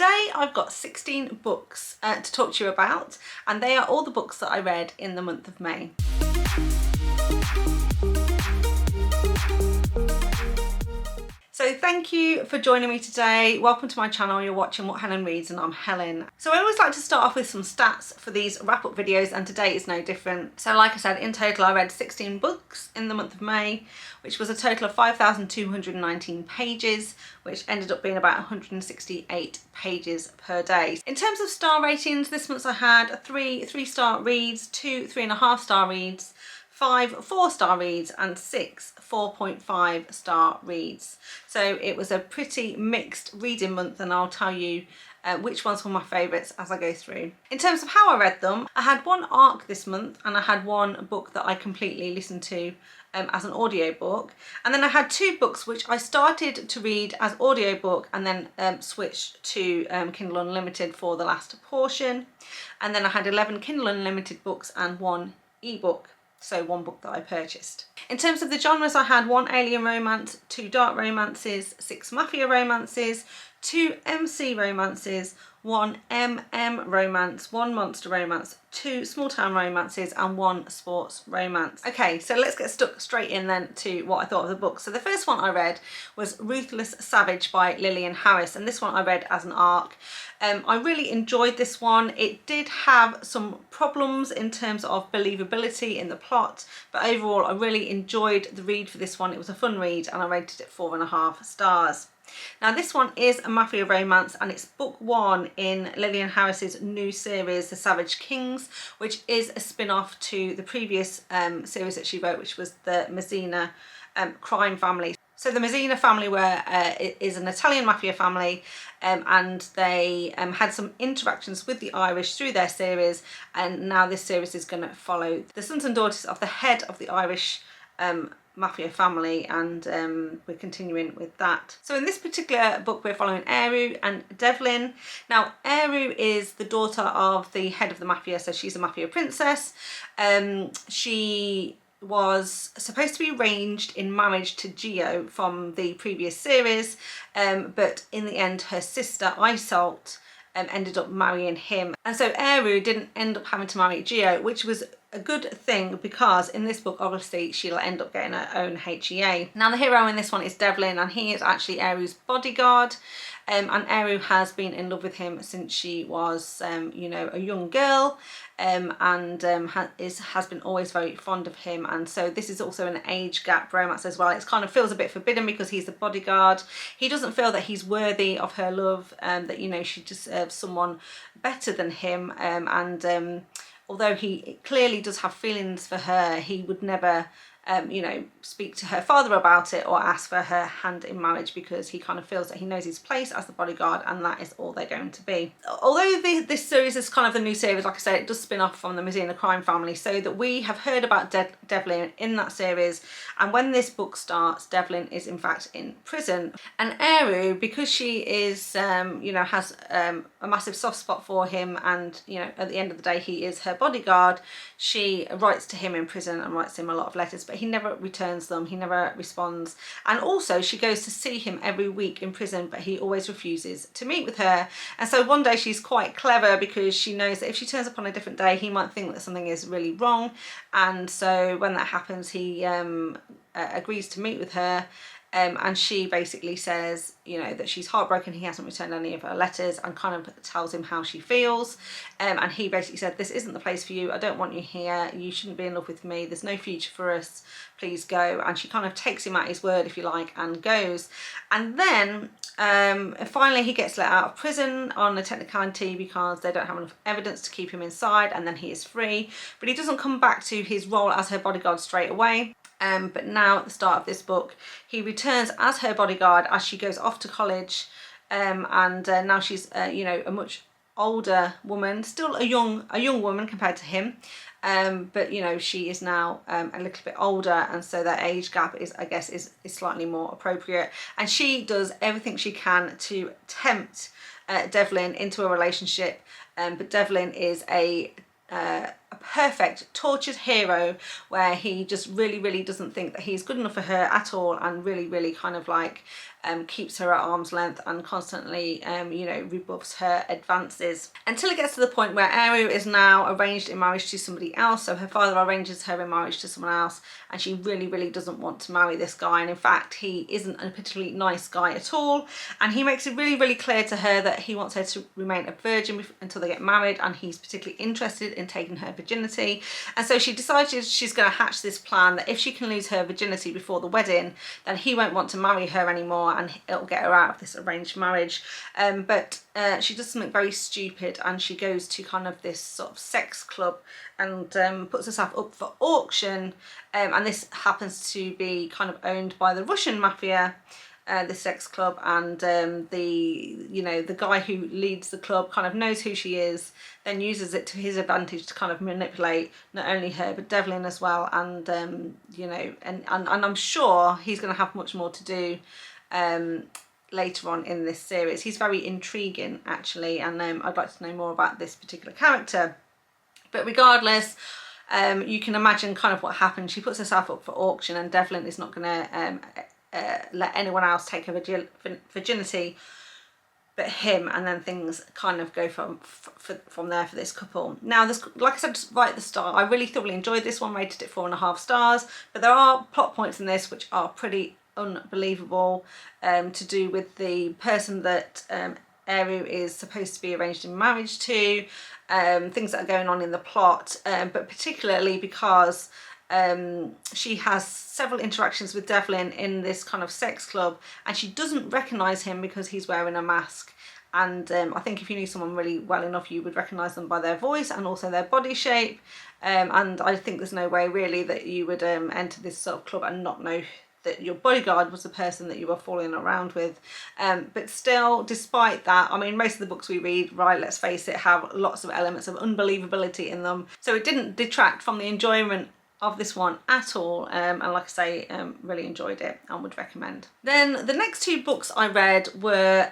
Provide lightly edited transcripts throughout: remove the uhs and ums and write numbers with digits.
today I've got 16 books to talk to you about, and they are all the books that I read in the month of May. So thank you for joining me today. Welcome to my channel. You're watching What Helen Reads and I'm Helen. So I always like to start off with some stats for these wrap-up videos, and today is no different. So like I said, in total I read 16 books in the month of May, which was a total of 5,219 pages, which ended up being about 168 pages per day. In terms of star ratings, this month I had 3 3-star reads, 2 3.5-star reads, 5 4-star reads and 6 4.5-star reads. So it was a pretty mixed reading month, and I'll tell you which ones were my favourites as I go through. In terms of how I read them, I had one arc this month and I had one book that I completely listened to as an audiobook, and then I had 2 books which I started to read as audiobook and then switched to Kindle Unlimited for the last portion, and then I had 11 Kindle Unlimited books and 1 ebook. So 1 book that I purchased. In terms of the genres, I had 1 alien romance, 2 dark romances, 6 mafia romances, 2 MC romances, 1 MM romance, 1 monster romance, 2 small town romances and 1 sports romance. Okay, so let's get stuck straight in then to what I thought of the book. So the first one I read was Ruthless Savage by Lilian, and this one I read as an arc. I really enjoyed this one. It did have some problems in terms of believability in the plot, but overall I really enjoyed the read for this one. It was a fun read and I rated it 4.5 stars. Now this one is a mafia romance, and it's book 1 in Lilian Harris's new series, The Savage Kings, which is a spin-off to the previous series that she wrote, which was the Mazzina crime family. So the Mazzina family is an Italian mafia family, and they had some interactions with the Irish through their series, and now this series is going to follow the sons and daughters of the head of the Irish mafia family, and we're continuing with that. So in this particular book we're following Heir and Devlin. Now Heir is the daughter of the head of the mafia, so she's a mafia princess. She was supposed to be arranged in marriage to Gio from the previous series, but in the end her sister Iseult ended up marrying him, and so Heir didn't end up having to marry Gio, which was a good thing because in this book obviously she'll end up getting her own HEA. Now the hero in this one is Devlin, and he is actually Heir's bodyguard, and Heir has been in love with him since she was you know, a young girl, and has been always very fond of him, and so this is also an age gap romance as well. It kind of feels a bit forbidden because he's the bodyguard. He doesn't feel that he's worthy of her love, that, you know, she deserves someone better than him, although he clearly does have feelings for her, he would never you know, speak to her father about it or ask for her hand in marriage, because he kind of feels that he knows his place as the bodyguard and that is all they're going to be. Although this series is kind of the new series, like I said, it does spin off from the Mazzina crime family, so that we have heard about Devlin in that series, and when this book starts Devlin is in fact in prison, and Heir, because she is you know, has a massive soft spot for him, and you know, at the end of the day he is her bodyguard, she writes to him in prison and writes him a lot of letters, but he never returns them, he never responds, and also she goes to see him every week in prison, but he always refuses to meet with her. And so one day she's quite clever, because she knows that if she turns up on a different day he might think that something is really wrong, and so when that happens he agrees to meet with her. And she basically says, you know, that she's heartbroken he hasn't returned any of her letters, and kind of tells him how she feels, and he basically said, this isn't the place for you, I don't want you here, you shouldn't be in love with me, there's no future for us, please go. And she kind of takes him at his word, if you like, and goes. And then finally he gets let out of prison on a technicality because they don't have enough evidence to keep him inside, and then he is free, but he doesn't come back to his role as her bodyguard straight away. But now at the start of this book he returns as her bodyguard as she goes off to college, and now she's you know, a much older woman, still a young woman compared to him, but you know, she is now a little bit older, and so that age gap is, I guess, is slightly more appropriate, and she does everything she can to tempt Devlin into a relationship, but Devlin is a a perfect tortured hero, where he just really doesn't think that he's good enough for her at all, and really kind of like keeps her at arm's length and constantly you know, rebuffs her advances, until it gets to the point where Heir is now arranged in marriage to somebody else. So her father arranges her in marriage to someone else, and she really doesn't want to marry this guy, and in fact he isn't a particularly nice guy at all, and he makes it really clear to her that he wants her to remain a virgin until they get married, and he's particularly interested in taking her virginity. And so she decides she's going to hatch this plan that if she can lose her virginity before the wedding, then he won't want to marry her anymore, and it'll get her out of this arranged marriage. But she does something very stupid, and she goes to kind of this sort of sex club and puts herself up for auction, and this happens to be kind of owned by the Russian mafia, the sex club, and the guy who leads the club kind of knows who she is, then uses it to his advantage to kind of manipulate not only her but Devlin as well, and you know, and I'm sure he's going to have much more to do later on in this series. He's very intriguing actually, and I'd like to know more about this particular character. But regardless, you can imagine kind of what happened. She puts herself up for auction, and Devlin is not going to let anyone else take her virginity but him, and then things kind of go from there for this couple. Now, this, like I said right at the start, I really thoroughly enjoyed this one, rated it 4.5 stars, but there are plot points in this which are pretty unbelievable, to do with the person that Heir is supposed to be arranged in marriage to, things that are going on in the plot, but particularly because she has several interactions with Devlin in this kind of sex club, and she doesn't recognise him because he's wearing a mask. And I think if you knew someone really well enough, you would recognise them by their voice and also their body shape, and I think there's no way really that you would enter this sort of club and not know that your bodyguard was the person that you were falling around with. But still, despite that, I mean, most of the books we read, right, let's face it, have lots of elements of unbelievability in them, so it didn't detract from the enjoyment of this one at all, and like I say, really enjoyed it and would recommend. Then the next two books I read were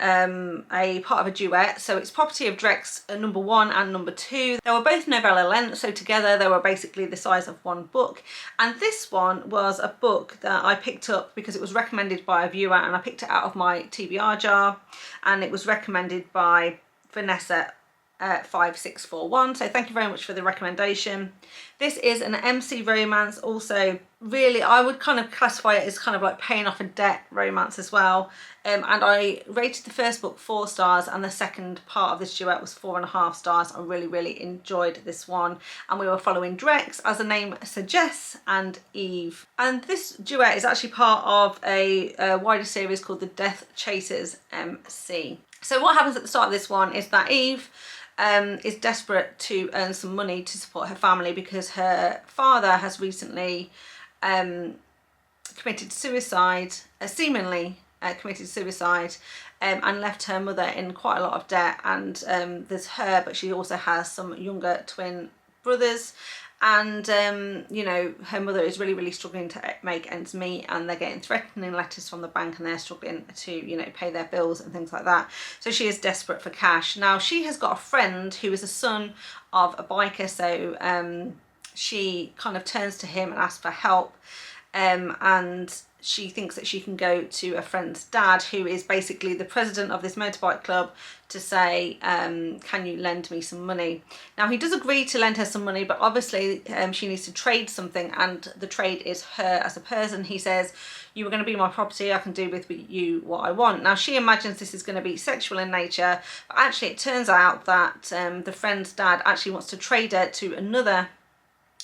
a part of a duet, so it's Property of Drex number 1 and number 2. They were both novella length, so together they were basically the size of one book, and this one was a book that I picked up because it was recommended by a viewer, and I picked it out of my TBR jar, and it was recommended by Vanessa 5641, so thank you very much for the recommendation. This is an MC romance, also really I would kind of classify it as kind of like paying off a debt romance as well, and I rated the first book 4 stars, and the second part of this duet was 4.5 stars. I really enjoyed this one, and we were following Drex, as the name suggests, and Eve, and this duet is actually part of a wider series called the Death Chasers MC. So what happens at the start of this one is that Eve is desperate to earn some money to support her family, because her father has recently committed suicide, seemingly committed suicide, and left her mother in quite a lot of debt. And there's her, but she also has some younger twin brothers, and you know, her mother is really struggling to make ends meet, and they're getting threatening letters from the bank, and they're struggling to, you know, pay their bills and things like that. So she is desperate for cash. Now, she has got a friend who is a son of a biker, so she kind of turns to him and asks for help, and she thinks that she can go to a friend's dad, who is basically the president of this motorbike club, to say, can you lend me some money? Now, he does agree to lend her some money, but obviously she needs to trade something, and the trade is her as a person. He says, you were going to be my property, I can do with you what I want. Now, she imagines this is going to be sexual in nature, but actually it turns out that the friend's dad actually wants to trade her to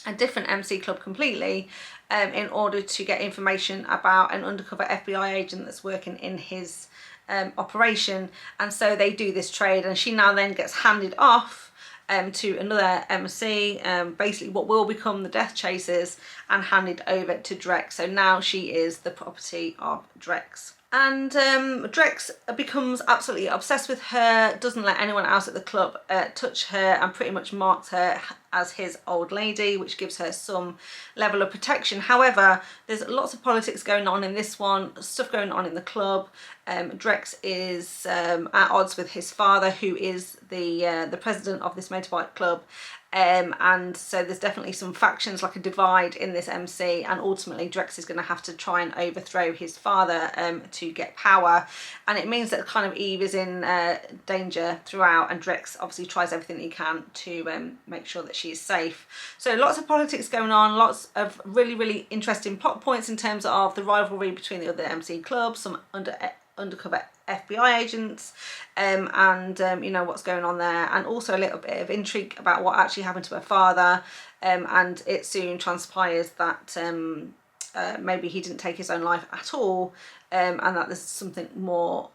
a different MC club completely, in order to get information about an undercover FBI agent that's working in his operation. And so they do this trade, and she now then gets handed off to another MC, basically what will become the Death Chasers, and handed over to Drex. So now she is the property of Drex. And Drex becomes absolutely obsessed with her, doesn't let anyone else at the club touch her, and pretty much marks her as his old lady, which gives her some level of protection. However, there's lots of politics going on in this one, stuff going on in the club. Drex is at odds with his father, who is the president of this motorbike club, and so there's definitely some factions, like a divide in this MC, and ultimately Drex is going to have to try and overthrow his father to get power, and it means that kind of Eve is in danger throughout, and Drex obviously tries everything he can to make sure that she is safe. So lots of politics going on, lots of really interesting plot points in terms of the rivalry between the other MC clubs, some undercover FBI agents, and you know, what's going on there, and also a little bit of intrigue about what actually happened to her father, and it soon transpires that maybe he didn't take his own life at all, and that there's something more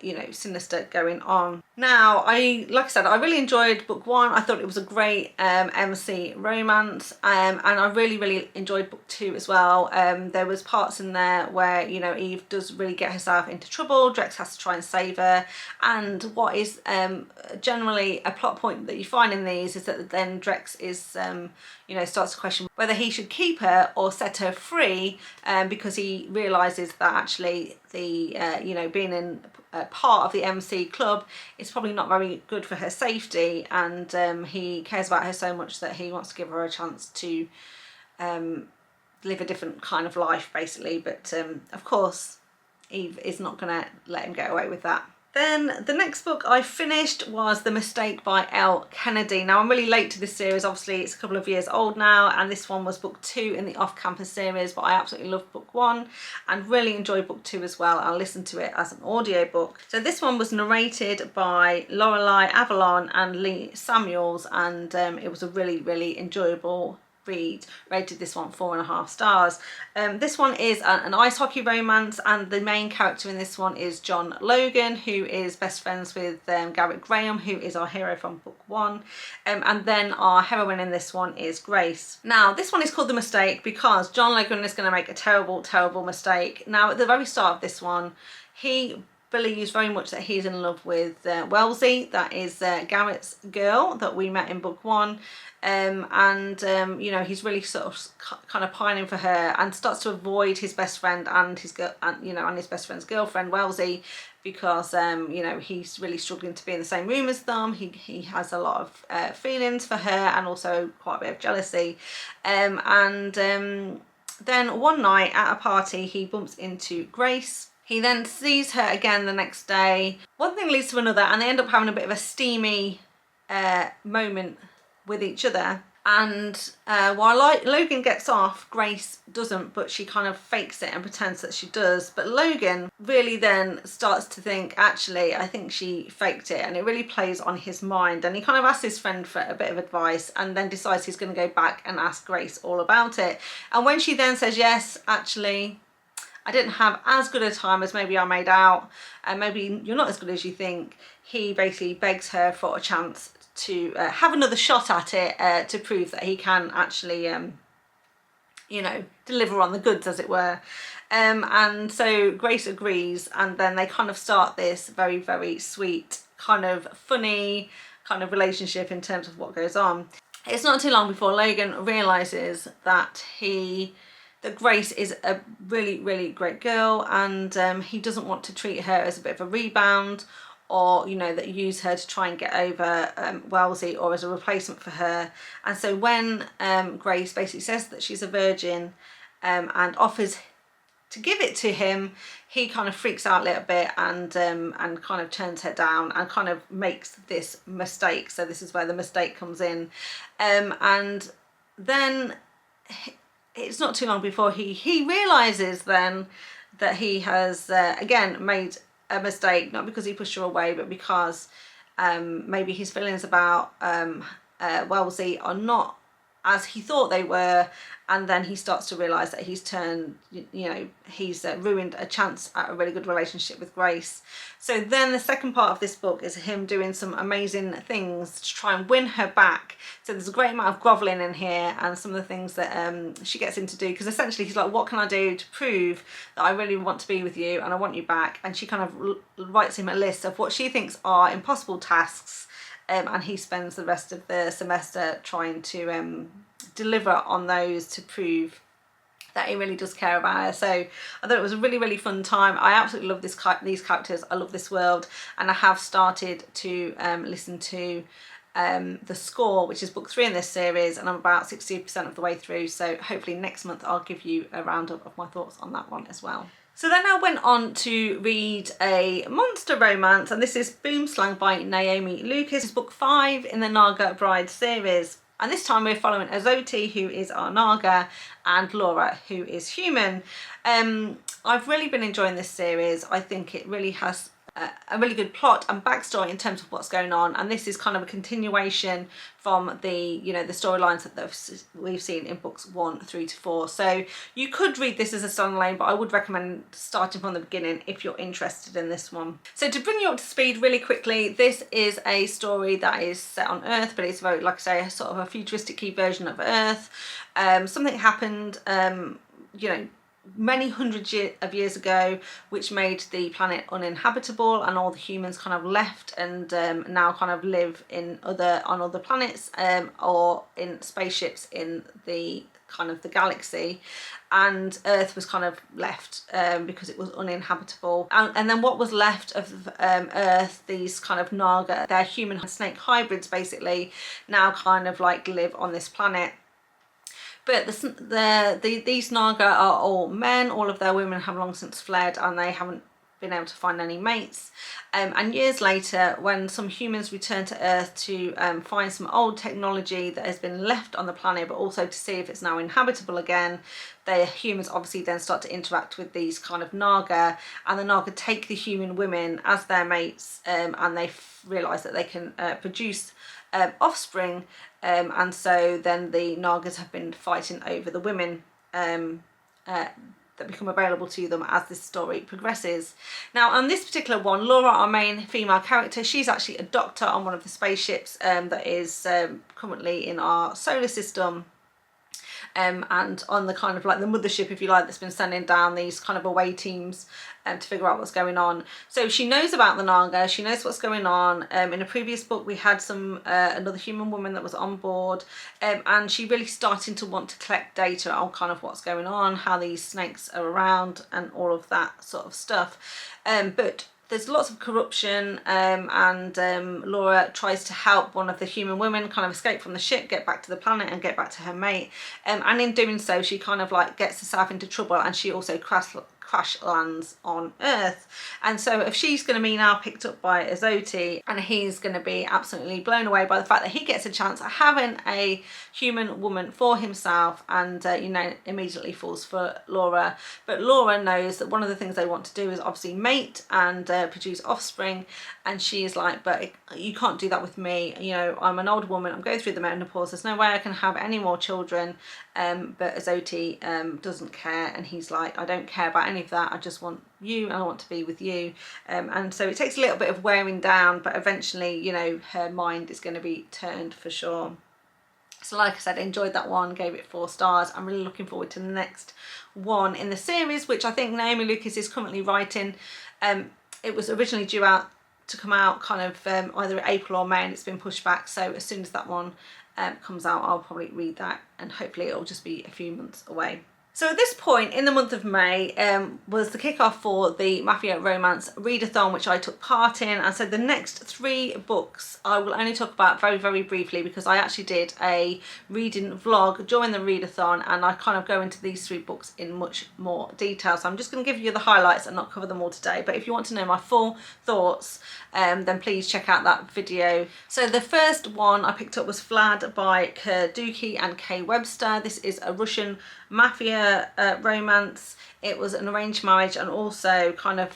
you know, sinister going on. Now, like I said, I really enjoyed book one. I thought it was a great MC romance, and I really enjoyed book two as well. There was parts in there where, you know, Eve does really get herself into trouble. Drex has to try and save her, and what is generally a plot point that you find in these is that then Drex is you know, starts to question whether he should keep her or set her free, because he realizes that actually the you know, being in part of the MC club is probably not very good for her safety, and he cares about her so much that he wants to give her a chance to live a different kind of life, basically. But of course Eve is not going to let him get away with that. Then the next book I finished was The Mistake by Elle Kennedy. Now, I'm really late to this series, obviously it's a couple of years old now, and this one was book two in the off-campus series, but I absolutely loved book one and really enjoyed book two as well. I listened to it as an audiobook. So this one was narrated by Lorelei Avalon and Lee Samuels, and it was a really enjoyable read. Rated this one 4.5 stars. This one is an ice hockey romance, and the main character in this one is John Logan, who is best friends with Garrett Graham, who is our hero from book one, and then our heroine in this one is Grace. Now, this one is called The Mistake because John Logan is going to make a terrible mistake. Now, at the very start of this one, he believes very much that he's in love with Wellesley, that is Garrett's girl that we met in book one, and you know, he's really sort of kind of pining for her, and starts to avoid his best friend and his girl, and you know, and his best friend's girlfriend Wellesley, because you know, he's really struggling to be in the same room as them. He has a lot of feelings for her, and also quite a bit of jealousy, and then one night at a party he bumps into Grace. He then sees her again the next day. One thing leads to another, and they end up having a bit of a steamy moment with each other. And while Logan gets off, Grace doesn't, but she kind of fakes it and pretends that she does. But Logan really then starts to think, actually, I think she faked it, and it really plays on his mind. And he kind of asks his friend for a bit of advice, and then decides he's going to go back and ask Grace all about it. And when she then says, yes, actually, I didn't have as good a time as maybe I made out, and maybe you're not as good as you think, he basically begs her for a chance to have another shot at it, to prove that he can actually, you know, deliver on the goods, as it were. And so Grace agrees, and then they kind of start this very sweet, kind of funny kind of relationship in terms of what goes on. It's not too long before Logan realises that Grace is a really great girl, and he doesn't want to treat her as a bit of a rebound, or, you know, that use her to try and get over Wellesley, or as a replacement for her. And so when Grace basically says that she's a virgin, and offers to give it to him, he kind of freaks out a little bit, and kind of turns her down, and kind of makes this mistake. So this is where the mistake comes in, and then it's not too long before he realizes then that he has again made a mistake, not because he pushed her away, but because maybe his feelings about Wellesley are not as he thought they were, and then he starts to realise that he's turned, you know, he's ruined a chance at a really good relationship with Grace. So then the second part of this book is him doing some amazing things to try and win her back. So there's a great amount of grovelling in here, and some of the things that she gets him to do, because essentially he's like, what can I do to prove that I really want to be with you and I want you back? And she kind of writes him a list of what she thinks are impossible tasks, and he spends the rest of the semester trying to deliver on those to prove that he really does care about her. So I thought it was a really fun time. I absolutely love these characters. I love this world, and I have started to listen to The Score, which is book 3 in this series, and I'm about 60% of the way through, so hopefully next month I'll give you a roundup of my thoughts on that one as well. So then I went on to read a monster romance, and this is Boomslang by Naomi Lucas. It's book 5 in the Naga Bride series. And this time we're following Azoti, who is our Naga, and Laura, who is human. I've really been enjoying this series. I think it really has a really good plot and backstory in terms of what's going on, and this is kind of a continuation from the, you know, the storylines that we've seen in books 1 through to 4. So you could read this as a standalone, but I would recommend starting from the beginning if you're interested in this one. So to bring you up to speed really quickly, this is a story that is set on Earth, but it's very, like I say, sort of a futuristic version of Earth. Something happened, you know, many hundreds of years ago, which made the planet uninhabitable, and all the humans kind of left and now kind of live on other planets or in spaceships in the kind of the galaxy, and Earth was kind of left because it was uninhabitable. And then what was left of Earth, these kind of Naga, they're human snake hybrids basically, now kind of like live on this planet. But these Naga are all men. All of their women have long since fled, and they haven't been able to find any mates. And years later, when some humans return to Earth to find some old technology that has been left on the planet, but also to see if it's now inhabitable again, the humans obviously then start to interact with these kind of Naga, and the Naga take the human women as their mates, and they realise that they can produce offspring, and so then the Nagas have been fighting over the women that become available to them as this story progresses. Now on this particular one, Laura, our main female character, she's actually a doctor on one of the spaceships that is currently in our solar system. And on the kind of like the mothership, if you like, that's been sending down these kind of away teams to figure out what's going on. So she knows about the Naga, she knows what's going on. In a previous book we had another human woman that was on board, and she really starting to want to collect data on kind of what's going on, how these snakes are around and all of that sort of stuff. But there's lots of corruption, and Laura tries to help one of the human women kind of escape from the ship, get back to the planet and get back to her mate. And in doing so, she kind of like gets herself into trouble, and she also crash lands on Earth. And so if she's going to be now picked up by Azoti, and he's going to be absolutely blown away by the fact that he gets a chance at having a human woman for himself, and you know, immediately falls for Laura. But Laura knows that one of the things they want to do is obviously mate and produce offspring, and she is like, but you can't do that with me, you know, I'm an old woman, I'm going through the menopause, there's no way I can have any more children. But Azoti doesn't care, and he's like, I don't care about any of that, I just want you and I want to be with you. And so it takes a little bit of wearing down, but eventually, you know, her mind is going to be turned for sure. So like I said, I enjoyed that one, gave it 4 stars. I'm really looking forward to the next one in the series, which I think Naomi Lucas is currently writing. It was originally due out to come out kind of either April or May, and it's been pushed back. So as soon as that one comes out, I'll probably read that, and hopefully it'll just be a few months away. So at this point in the month of May was the kickoff for the Mafia Romance Readathon, which I took part in. And so the next 3 books I will only talk about very, very briefly, because I actually did a reading vlog during the readathon, and I kind of go into these 3 books in much more detail. So I'm just going to give you the highlights and not cover them all today. But if you want to know my full thoughts, then please check out that video. So the first one I picked up was Vlad by Dukey and Webster. This is a Russian mafia romance. It was an arranged marriage, and also kind of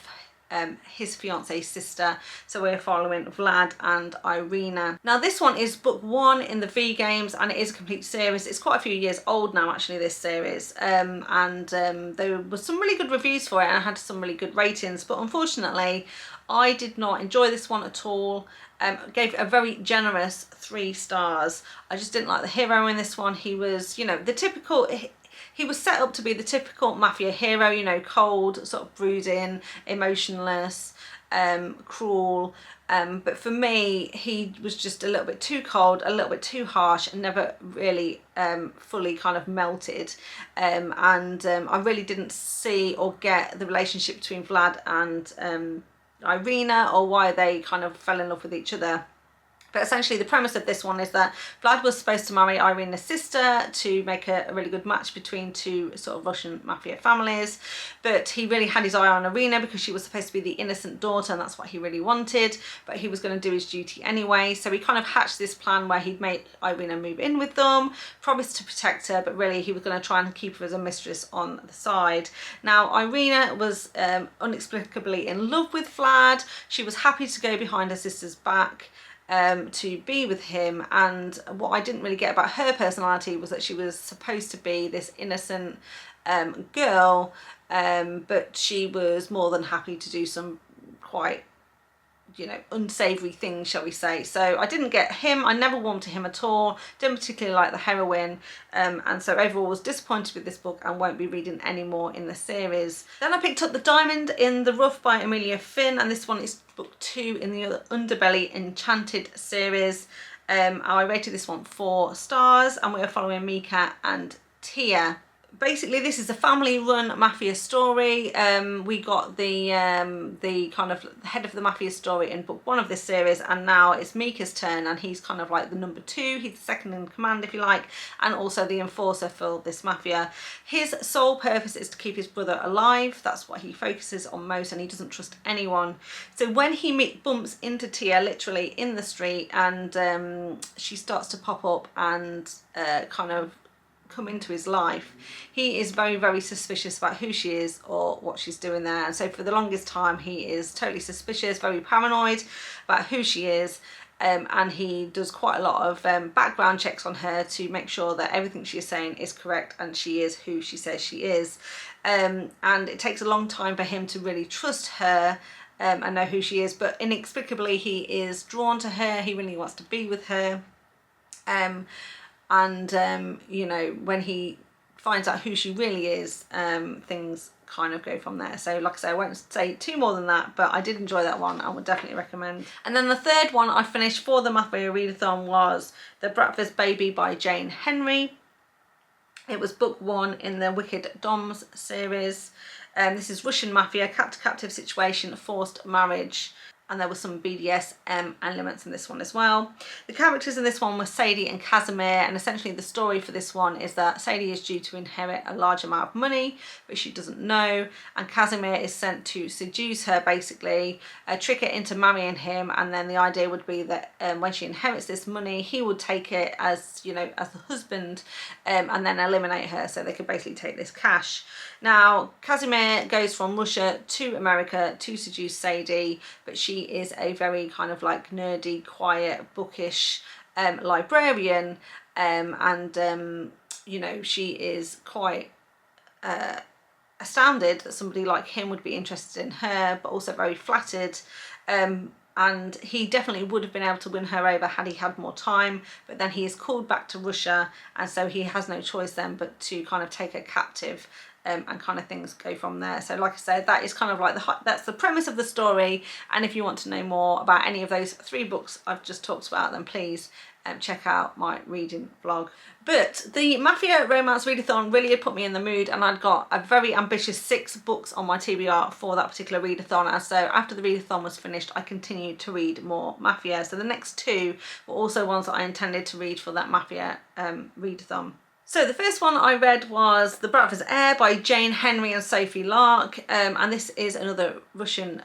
his fiance's sister. So we're following Vlad and Irina. Now this one is book 1 in the V Games, and it is a complete series. It's quite a few years old now actually, this series, and there was some really good reviews for it, and I had some really good ratings, but unfortunately I did not enjoy this one at all. Gave it a very generous 3 stars. I just didn't like the hero in this one. He was, you know, the typical, he was set up to be the typical mafia hero, you know, cold, sort of brooding, emotionless, cruel. But for me, he was just a little bit too cold, a little bit too harsh, and never really fully kind of melted. I really didn't see or get the relationship between Vlad and Irina, or why they kind of fell in love with each other. But essentially the premise of this one is that Vlad was supposed to marry Irina's sister to make a really good match between two sort of Russian mafia families. But he really had his eye on Irina because she was supposed to be the innocent daughter, and that's what he really wanted. But he was going to do his duty anyway. So he kind of hatched this plan where he'd make Irina move in with them, promised to protect her, but really he was going to try and keep her as a mistress on the side. Now Irina was inexplicably in love with Vlad. She was happy to go behind her sister's back to be with him, and what I didn't really get about her personality was that she was supposed to be this innocent girl, but she was more than happy to do some quite, you know, unsavory things, shall we say. So I didn't get him. I never warmed to him at all. Didn't particularly like the heroine, and so overall was disappointed with this book and won't be reading any more in the series. Then I picked up The Diamond in the Rough by Emilia Finn, and this one is book 2 in the Underbelly Enchanted series. I rated this one 4 stars, and we are following Mika and Tia. Basically this is a family run mafia story. We got the kind of head of the mafia story in book 1 of this series, and now it's Mika's turn, and he's kind of like the number 2. He's the second in command, if you like, and also the enforcer for this mafia. His sole purpose is to keep his brother alive. That's what he focuses on most, and he doesn't trust anyone. So when he bumps into Tia literally in the street, and she starts to pop up and kind of come into his life, he is very, very suspicious about who she is or what she's doing there. And so for the longest time he is totally suspicious, very paranoid about who she is, and he does quite a lot of background checks on her to make sure that everything she is saying is correct and she is who she says she is. And it takes a long time for him to really trust her and know who she is, but inexplicably he is drawn to her. He really wants to be with her. You know, when he finds out who she really is, things kind of go from there. So like I say, I won't say too more than that, but I did enjoy that one. I would definitely recommend. And then the third one I finished for the Mafia Readathon was The Bratva's Baby by Jane Henry. It was book 1 in the Wicked Doms series. This is Russian mafia, captive situation, forced marriage. And there was some BDSM elements in this one as well. The characters in this one were Sadie and Casimir, and essentially the story for this one is that Sadie is due to inherit a large amount of money, but she doesn't know, and Casimir is sent to seduce her, basically, trick her into marrying him, and then the idea would be that when she inherits this money, he would take it as, you know, as the husband, and then eliminate her, so they could basically take this cash. Now, Casimir goes from Russia to America to seduce Sadie, but she is a very kind of like nerdy, quiet, bookish librarian, you know, she is quite astounded that somebody like him would be interested in her, but also very flattered. And he definitely would have been able to win her over had he had more time, but then he is called back to Russia, and so he has no choice then but to kind of take her captive. And kind of things go from there. So like I said, that is kind of like that's the premise of the story, and if you want to know more about any of those 3 books I've just talked about, then please check out my reading vlog. But the Mafia Romance Readathon really had put me in the mood, and I'd got a very ambitious 6 books on my TBR for that particular readathon, and so after the readathon was finished I continued to read more Mafia. So the next 2 were also ones that I intended to read for that Mafia readathon. So the first one I read was The Bratva's Heir by Jane Henry and Sophie Lark, and this is another Russian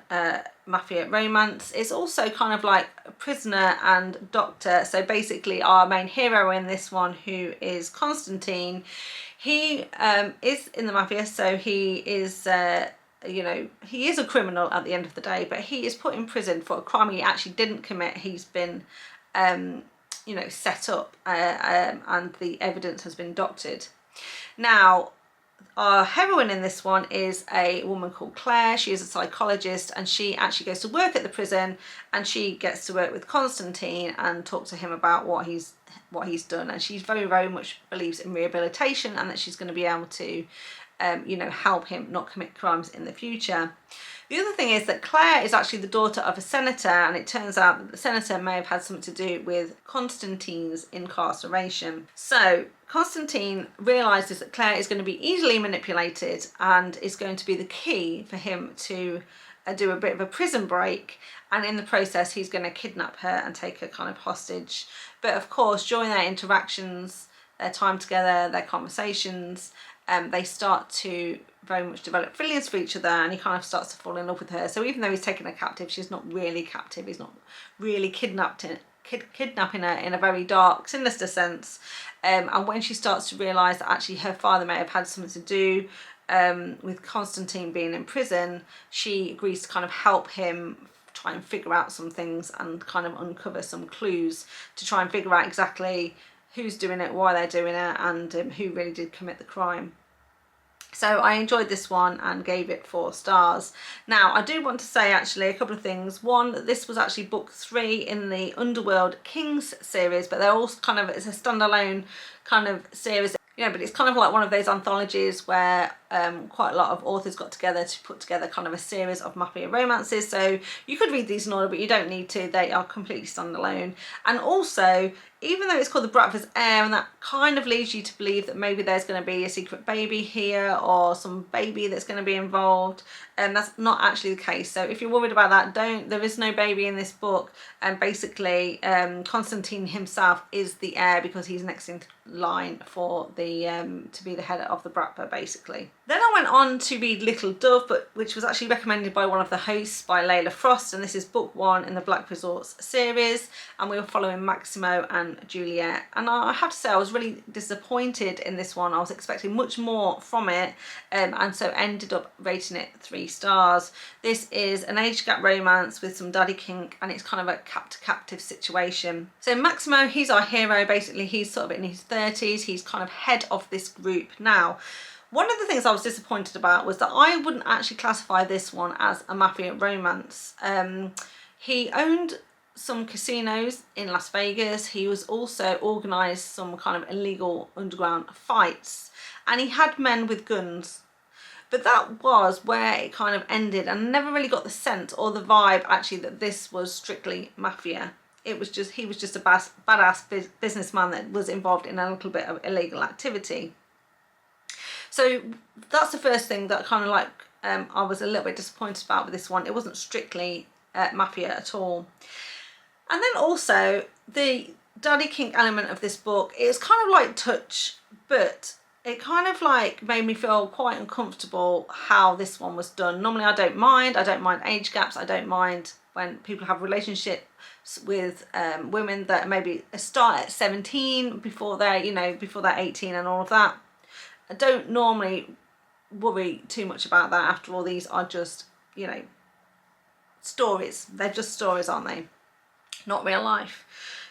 mafia romance. It's also kind of like a prisoner and doctor. So basically our main hero in this one, who is Constantine, he is in the mafia, so he is you know, he is a criminal at the end of the day, but he is put in prison for a crime he actually didn't commit. He's been you know, set up, and the evidence has been doctored. Now, our heroine in this one is a woman called Claire. She is a psychologist, and she actually goes to work at the prison, and she gets to work with Constantine and talk to him about what he's done. And she's very, very much believes in rehabilitation, and that she's going to be able to you know, help him not commit crimes in the future. The other thing is that Claire is actually the daughter of a senator, and it turns out that the senator may have had something to do with Constantine's incarceration. So Constantine realises that Claire is going to be easily manipulated and is going to be the key for him to do a bit of a prison break, and in the process he's going to kidnap her and take her kind of hostage. But of course during their interactions, their time together, their conversations, they start to very much develop feelings for each other, and he kind of starts to fall in love with her. So even though he's taken her captive, she's not really captive, he's not really kidnapping her in a very dark, sinister sense. And when she starts to realise that actually her father may have had something to do with Constantine being in prison, she agrees to kind of help him try and figure out some things and kind of uncover some clues to try and figure out exactly who's doing it, why they're doing it, and who really did commit the crime. So I enjoyed this one and gave it 4 stars. Now I do want to say actually a couple of things. One, that this was actually book 3 in the Underworld Kings series, but they're also kind of, it's a standalone kind of series. You know, but it's kind of like one of those anthologies where quite a lot of authors got together to put together kind of a series of mafia romances. So you could read these in order, but you don't need to. They are completely standalone. And also, even though it's called the Bratva's Heir, and that kind of leads you to believe that maybe there's going to be a secret baby here or some baby that's going to be involved, and that's not actually the case. So if you're worried about that, don't. There is no baby in this book, and basically Constantine himself is the heir because he's next in line for the to be the head of the Bratva, basically. Then I went on to read Little Dove, which was actually recommended by one of the hosts, by Layla Frost, and this is book 1 in the Black Resorts series, and we were following Maximo and Juliet. And I have to say I was really disappointed in this one. I was expecting much more from it, and so ended up rating it 3 stars. This is an age gap romance with some daddy kink, and it's kind of a captive situation. So Maximo, he's our hero. Basically he's sort of in his 30s, he's kind of head of this group. Now one of the things I was disappointed about was that I wouldn't actually classify this one as a mafia romance. He owned some casinos in Las Vegas. He was also organised some kind of illegal underground fights, and he had men with guns. But that was where it kind of ended, and I never really got the sense or the vibe actually that this was strictly mafia. It was just, he was just a badass businessman that was involved in a little bit of illegal activity. So that's the first thing that kind of like I was a little bit disappointed about with this one. It wasn't strictly mafia at all. And then also the daddy kink element of this book is kind of like touch, but it kind of like made me feel quite uncomfortable how this one was done. Normally I don't mind age gaps, I don't mind when people have relationships with women that maybe start at 17 before they're, you know, before they're 18 and all of that. I don't normally worry too much about that. After all, these are just, you know, stories. They're just stories, aren't they? Not real life.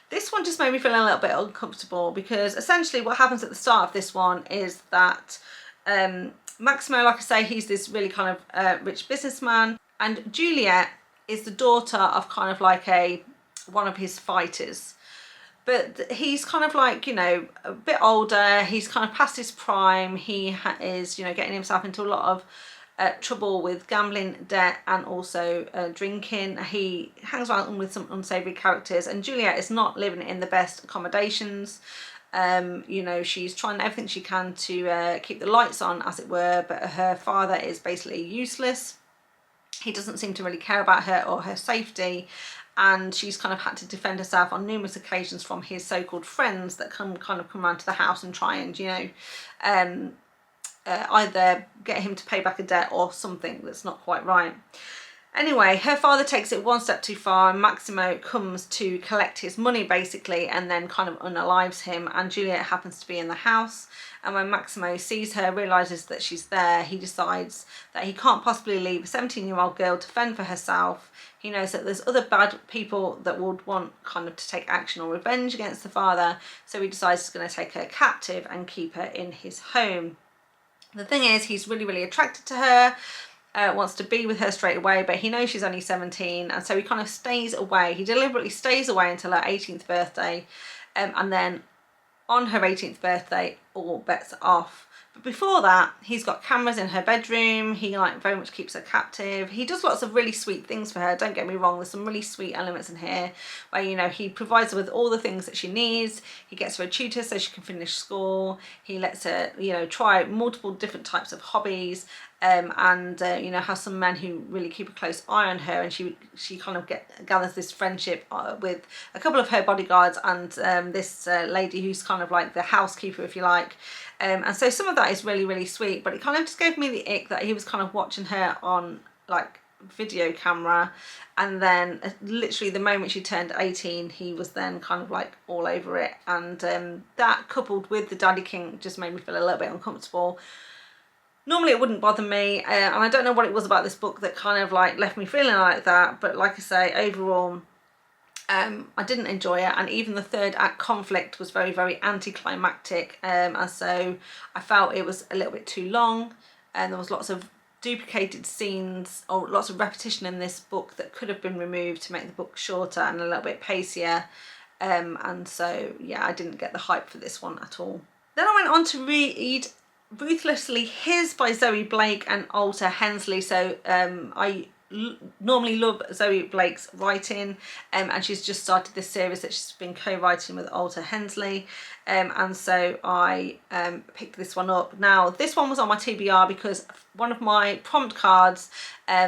This one just made me feel a little bit uncomfortable because essentially what happens at the start of this one is that Maximo, like I say, he's this really kind of rich businessman, and Juliet is the daughter of kind of like one of his fighters. But he's kind of like, you know, a bit older. He's kind of past his prime. He is, you know, getting himself into a lot of trouble with gambling debt and also drinking. He hangs around with some unsavoury characters, and Juliet is not living in the best accommodations. You know, she's trying everything she can to keep the lights on, as it were, but her father is basically useless. He doesn't seem to really care about her or her safety, and she's kind of had to defend herself on numerous occasions from his so-called friends that come around to the house and try and, you know, either get him to pay back a debt or something that's not quite right. Anyway, her father takes it one step too far, and Maximo comes to collect his money basically, and then kind of unalives him, and Juliet happens to be in the house. And when Maximo sees her, realises that she's there, he decides that he can't possibly leave a 17-year-old girl to fend for herself. He knows that there's other bad people that would want kind of to take action or revenge against the father, so he decides he's going to take her captive and keep her in his home. The thing is, he's really, really attracted to her, wants to be with her straight away, but he knows she's only 17, and so he kind of stays away. He deliberately stays away until her 18th birthday, and then on her 18th birthday, all bets are off. But before that, he's got cameras in her bedroom. He like very much keeps her captive. He does lots of really sweet things for her. Don't get me wrong, there's some really sweet elements in here where, you know, he provides her with all the things that she needs. He gets her a tutor so she can finish school. He lets her, you know, try multiple different types of hobbies, and you know, has some men who really keep a close eye on her, and she kind of gathers this friendship with a couple of her bodyguards and this lady who's kind of like the housekeeper, if you like. And so some of that is really, really sweet, but it kind of just gave me the ick that he was kind of watching her on like video camera, and then literally the moment she turned 18 he was then kind of like all over it, and that coupled with the daddy kink just made me feel a little bit uncomfortable. Normally it wouldn't bother me, and I don't know what it was about this book that kind of like left me feeling like that, but like I say, overall I didn't enjoy it, and even the third act conflict was very, very anticlimactic, and so I felt it was a little bit too long, and there was lots of duplicated scenes or lots of repetition in this book that could have been removed to make the book shorter and a little bit pacier, and so yeah, I didn't get the hype for this one at all. Then I went on to read Ruthlessly His by Zoe Blake and Alta Hensley. So I normally love Zoe Blake's writing, and she's just started this series that she's been co-writing with Alta Hensley, and so I picked this one up. Now this one was on my TBR because one of my prompt cards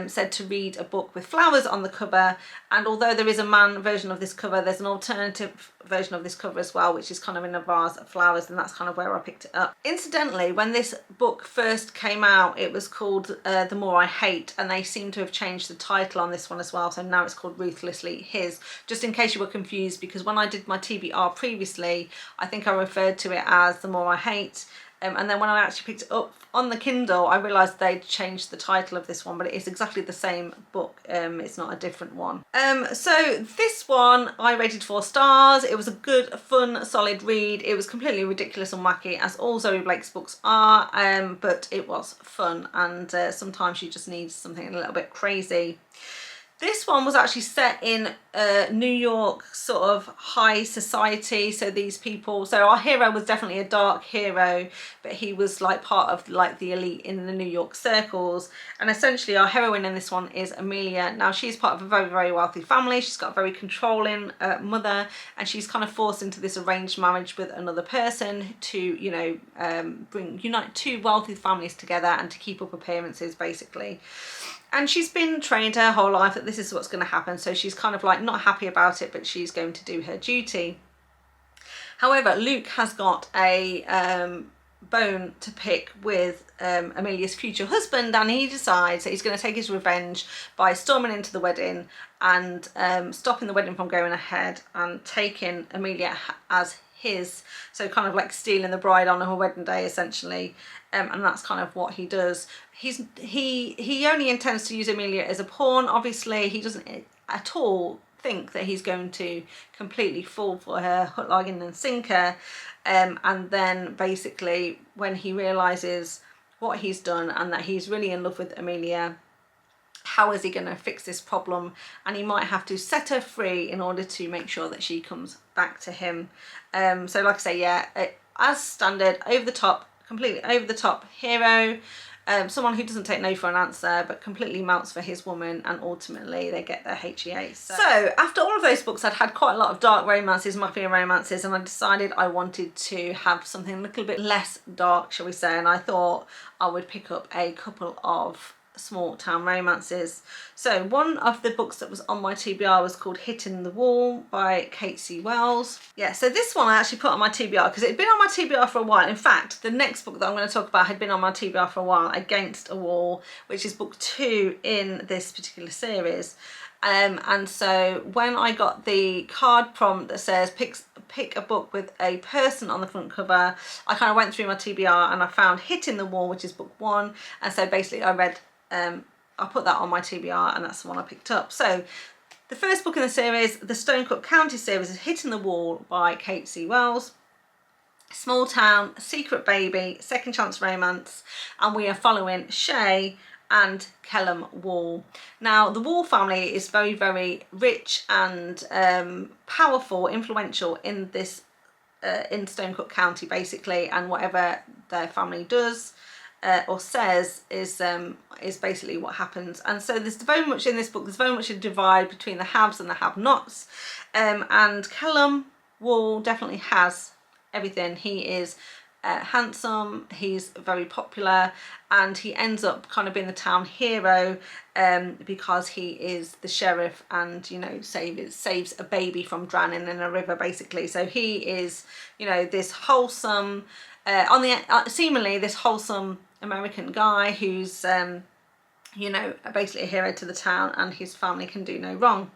said to read a book with flowers on the cover, and although there is a man version of this cover, there's an alternative version of this cover as well, which is kind of in a vase of flowers, and that's kind of where I picked it up. Incidentally, when this book first came out, it was called The More I Hate, and they seem to have changed the title on this one as well, so now it's called Ruthlessly His, just in case you were confused, because when I did my TBR previously, I think I referred to it as The More I Hate, and then when I actually picked it up on the Kindle, I realised they'd changed the title of this one, but it is exactly the same book. It's not a different one. So this one I rated 4 stars. It was a good, fun, solid read. It was completely ridiculous and wacky, as all Zoe Blake's books are, but it was fun, and sometimes you just need something a little bit crazy. This one was actually set in New York, sort of high society. So these people, so our hero was definitely a dark hero, but he was like part of like the elite in the New York circles. And essentially our heroine in this one is Emilia. Now she's part of a very, very wealthy family. She's got a very controlling mother, and she's kind of forced into this arranged marriage with another person to, you know, unite two wealthy families together and to keep up appearances, basically. And she's been trained her whole life that this is what's going to happen, so she's kind of like not happy about it, but she's going to do her duty. However, Luke has got a bone to pick with Emilia's future husband, and he decides that he's going to take his revenge by storming into the wedding and stopping the wedding from going ahead and taking Emilia as his, so kind of like stealing the bride on her wedding day essentially, and that's kind of what he does. He only intends to use Emilia as a pawn. Obviously he doesn't at all think that he's going to completely fall for her hook, line and sinker, and then basically when he realizes what he's done and that he's really in love with Emilia, how is he going to fix this problem? And he might have to set her free in order to make sure that she comes back to him. So like I say, yeah, as standard, over the top, completely over the top hero, someone who doesn't take no for an answer but completely melts for his woman, and ultimately they get their HEA. So after all of those books, I'd had quite a lot of dark romances, mafia romances, and I decided I wanted to have something a little bit less dark, shall we say, and I thought I would pick up a couple of small town romances. So one of the books that was on my TBR was called Hitting the Wall by Cate C. Wells. Yeah, so this one I actually put on my TBR because it had been on my TBR for a while. In fact, the next book that I'm going to talk about had been on my TBR for a while, Against a Wall, which is book 2 in this particular series. And so when I got the card prompt that says pick a book with a person on the front cover, I kind of went through my TBR and I found Hitting the Wall, which is book 1, and so basically I read I put that on my TBR, and that's the one I picked up. So the first book in the series, the Stonecourt County series, is Hitting the Wall by Cate C. Wells. Small town, secret baby, second chance romance, and we are following Shay and Kellum Wall. Now the Wall family is very, very rich and powerful, influential in this in Stonecourt County basically, and whatever their family does or says is basically what happens. And so there's very much in this book, there's very much a divide between the haves and the have-nots, and Kellum Wall definitely has everything. He is handsome, he's very popular, and he ends up kind of being the town hero because he is the sheriff and, you know, saves a baby from drowning in a river, basically. So he is, you know, this wholesome, seemingly this wholesome American guy who's, you know, basically a hero to the town, and his family can do no wrong.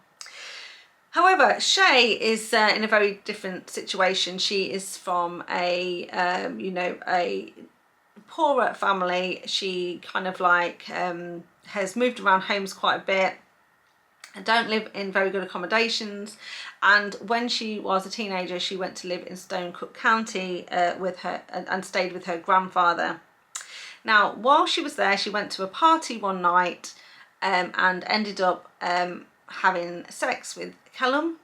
However, Shay is in a very different situation. She is from a, you know, a poorer family. She kind of like has moved around homes quite a bit and don't live in very good accommodations. And when she was a teenager, she went to live in Stonecook County with her and stayed with her grandfather. Now, while she was there, she went to a party one night and ended up having sex with Callum.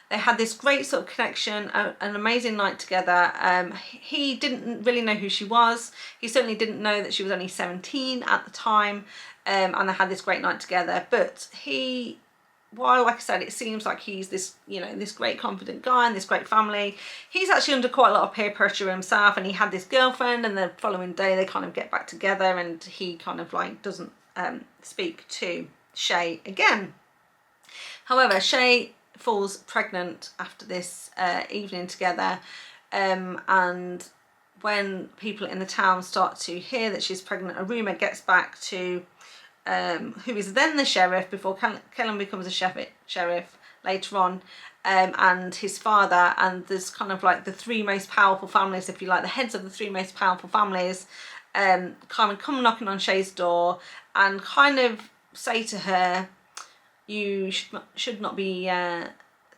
They had this great sort of connection, an amazing night together. He didn't really know who she was. He certainly didn't know that she was only 17 at the time, and they had this great night together. But he, while, like I said, it seems like he's this, you know, this great confident guy and this great family, he's actually under quite a lot of peer pressure himself, and he had this girlfriend, and the following day they kind of get back together, and he kind of like doesn't speak to Shay again. However, Shay falls pregnant after this evening together, and when people in the town start to hear that she's pregnant, a rumour gets back to who is then the sheriff before Callum becomes a sheriff later on, and his father, and there's kind of like the three most powerful families, if you like, the heads of the three most powerful families kind of come knocking on Shay's door and kind of say to her, you should not be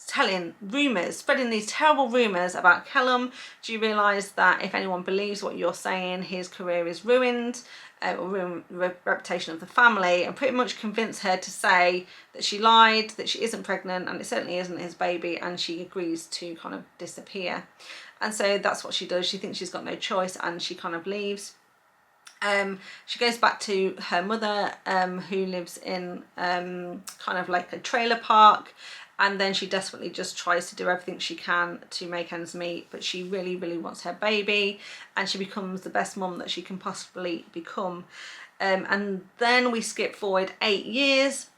telling rumours, spreading these terrible rumours about Callum. Do you realise that if anyone believes what you're saying, his career is ruined, or ruin the reputation of the family, and pretty much convince her to say that she lied, that she isn't pregnant, and it certainly isn't his baby, and she agrees to kind of disappear. And so that's what she does. She thinks she's got no choice, and she kind of leaves. She goes back to her mother, who lives in kind of like a trailer park, and then she desperately just tries to do everything she can to make ends meet, but she really, really wants her baby, and she becomes the best mum that she can possibly become. And then we skip forward 8 years,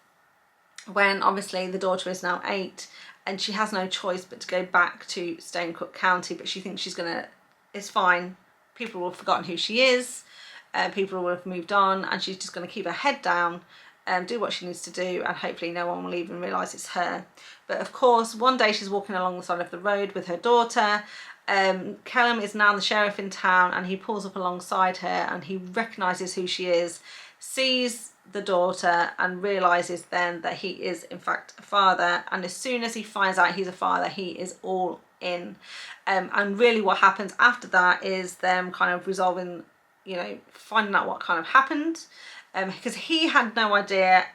when obviously the daughter is now 8, and she has no choice but to go back to Stonecook County, but she thinks she's gonna, it's fine, people will have forgotten who she is, people will have moved on, and she's just going to keep her head down and do what she needs to do, and hopefully no one will even realise it's her. But of course, one day she's walking along the side of the road with her daughter. Callum is now the sheriff in town, and he pulls up alongside her, and he recognises who she is, sees the daughter, and realises then that he is in fact a father. And as soon as he finds out he's a father, he is all in. And really what happens after that is them kind of resolving, you know, finding out what kind of happened, because he had no idea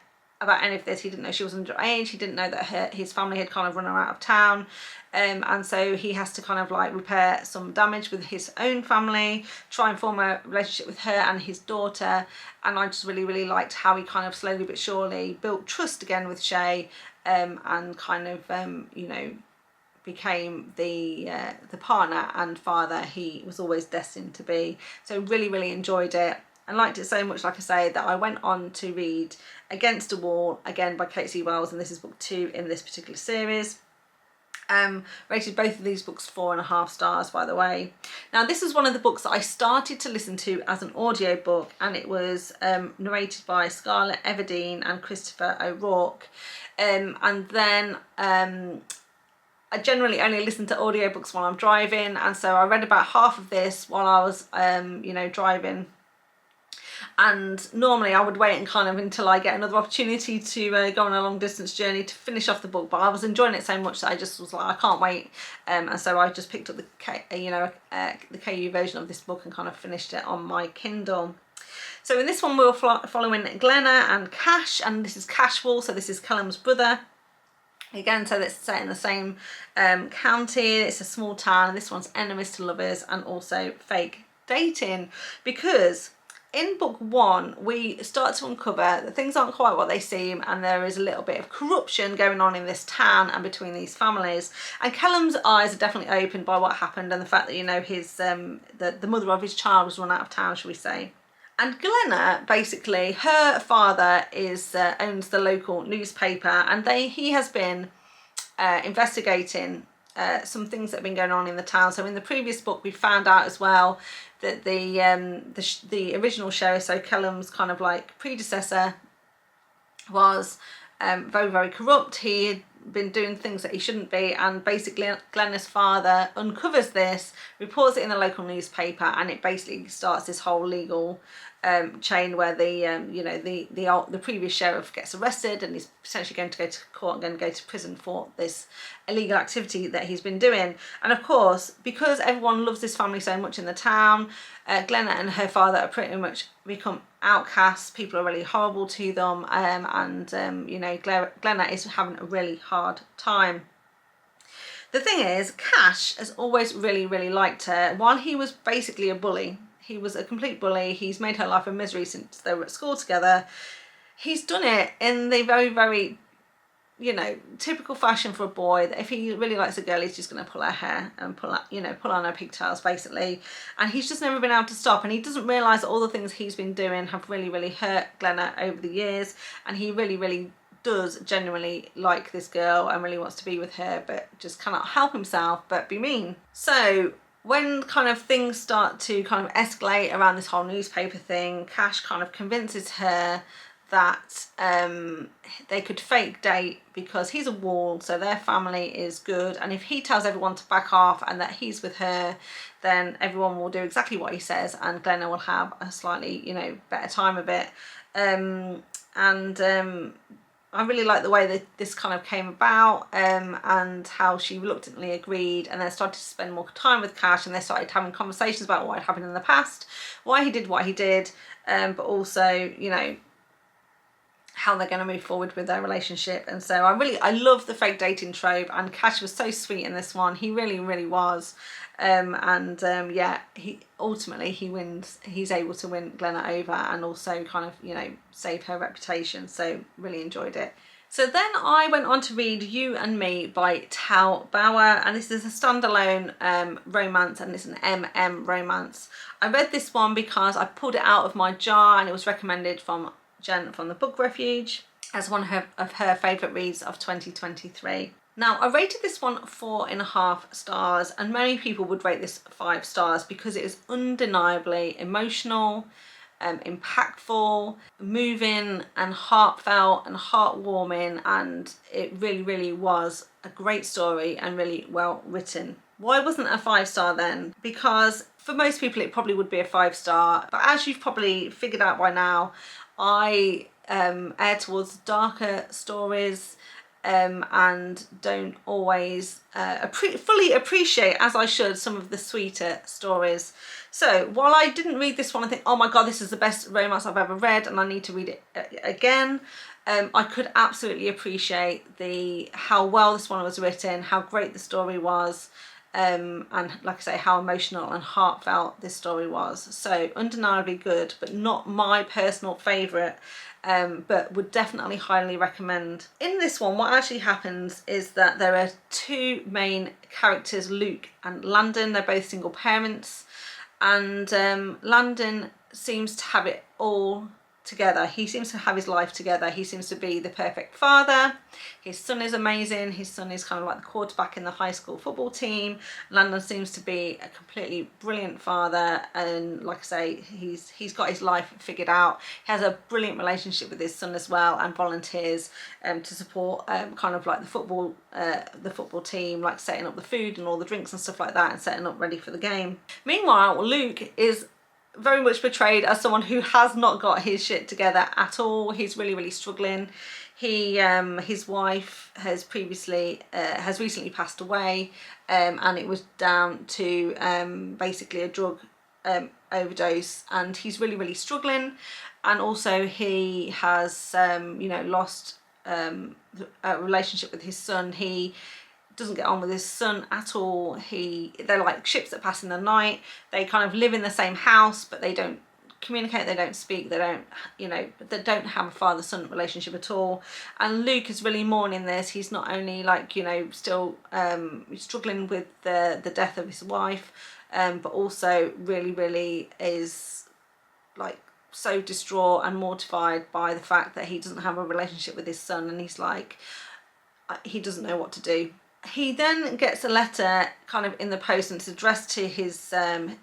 about any of this. He didn't know she was underage. He didn't know that his family had kind of run her out of town, and so he has to kind of like repair some damage with his own family, try and form a relationship with her and his daughter. And I just really, really liked how he kind of slowly but surely built trust again with Shay, and kind of you know, became the partner and father he was always destined to be. So really, really enjoyed it and liked it so much, like I say, that I went on to read Against a Wall, again by Kate C. Wells, and this is book 2 in this particular series. Rated both of these books 4.5 stars, by the way. Now, this is one of the books that I started to listen to as an audiobook, and it was narrated by Scarlett Everdeen and Christopher O'Rourke, and then I generally only listen to audiobooks while I'm driving, and so I read about half of this while I was you know, driving. And normally I would wait and kind of until I get another opportunity to go on a long distance journey to finish off the book, but I was enjoying it so much that I just was like, I can't wait, and so I just picked up the the KU version of this book and kind of finished it on my Kindle. So in this one we're following Glenna and Cash, and this is Cashwell, so this is Callum's brother. Again, so that's set in the same county. It's a small town. This one's enemies to lovers and also fake dating, because in book 1 we start to uncover that things aren't quite what they seem, and there is a little bit of corruption going on in this town and between these families, and Callum's eyes are definitely opened by what happened and the fact that, you know, his the mother of his child was run out of town, shall we say. And Glenna, basically, her father is owns the local newspaper, and he has been investigating some things that have been going on in the town. So in the previous book we found out as well that the original sheriff, so Callum's kind of like predecessor, was very, very corrupt. He had been doing things that he shouldn't be, and basically Glenna's father uncovers this, reports it in the local newspaper, and it basically starts this whole legal chain where you know, the previous sheriff gets arrested and he's potentially going to go to court and going to go to prison for this illegal activity that he's been doing. And of course, because everyone loves this family so much in the town, Glenna and her father are pretty much become outcasts. People are really horrible to them, you know, Glenna is having a really hard time. The thing is, Cash has always really, really liked her. While he was basically a bully, he was a complete bully, he's made her life a misery since they were at school together. He's done it in the very, very, you know, typical fashion for a boy, that if he really likes a girl, he's just going to pull her hair and pull on her pigtails, basically. And he's just never been able to stop, and he doesn't realise that all the things he's been doing have really, really hurt Glenna over the years, and he really, really does genuinely like this girl and really wants to be with her, but just cannot help himself but be mean. So when kind of things start to kind of escalate around this whole newspaper thing, Cash kind of convinces her that they could fake date because he's a wall, so their family is good, and if he tells everyone to back off and that he's with her, then everyone will do exactly what he says, and Glenna will have a slightly, you know, better time of it. I really like the way that this kind of came about, and how she reluctantly agreed, and then started to spend more time with Cash, and they started having conversations about what had happened in the past, why he did what he did, but also, you know, how they're going to move forward with their relationship. And so I love the fake dating trope, and Cash was so sweet in this one. He really, really was. Yeah, he ultimately wins. He's able to win Glenna over and also kind of, you know, save her reputation. So really enjoyed it. So then I went on to read You and Me by Tal Bauer, and this is a standalone romance, and it's an MM romance. I read this one because I pulled it out of my jar, and it was recommended from Jen from the Book Refuge as one of her favourite reads of 2023. Now, I rated this one 4.5 stars, and many people would rate this 5 stars because it is undeniably emotional, impactful, moving and heartfelt and heartwarming, and it really, really was a great story and really well written. Why wasn't it a 5 star then? Because for most people it probably would be a 5 star, but as you've probably figured out by now, I err towards darker stories and don't always fully appreciate, as I should, some of the sweeter stories. So while I didn't read this one and think, oh my god, this is the best romance I've ever read and I need to read it again, I could absolutely appreciate how well this one was written, how great the story was, and like I say, how emotional and heartfelt this story was. So undeniably good, but not my personal favourite, but would definitely highly recommend. In this one, what actually happens is that there are 2 main characters, Luke and Landon. They're both single parents, and Landon seems to have it all together. He seems to have his life together. He seems to be the perfect father. His son is amazing. His son is kind of like the quarterback in the high school football team. Landon seems to be a completely brilliant father, and like I say, he's got his life figured out. He has a brilliant relationship with his son as well, and volunteers to support kind of like the football team, like setting up the food and all the drinks and stuff like that, and setting up ready for the game. Meanwhile, Luke is very much portrayed as someone who has not got his shit together at all. He's really, really struggling. His wife has recently passed away, and it was down to basically a drug overdose, and he's really, really struggling. And also he has you know, lost a relationship with his son. He doesn't get on with his son at all. They're like ships that pass in the night. They kind of live in the same house, but they don't communicate, they don't speak, they don't, you know, they don't have a father-son relationship at all. And Luke is really mourning this. He's not only like, you know, still struggling with the death of his wife, but also really is like so distraught and mortified by the fact that he doesn't have a relationship with his son, and he's like, he doesn't know what to do. He then gets a letter kind of in the post, and it's addressed to his,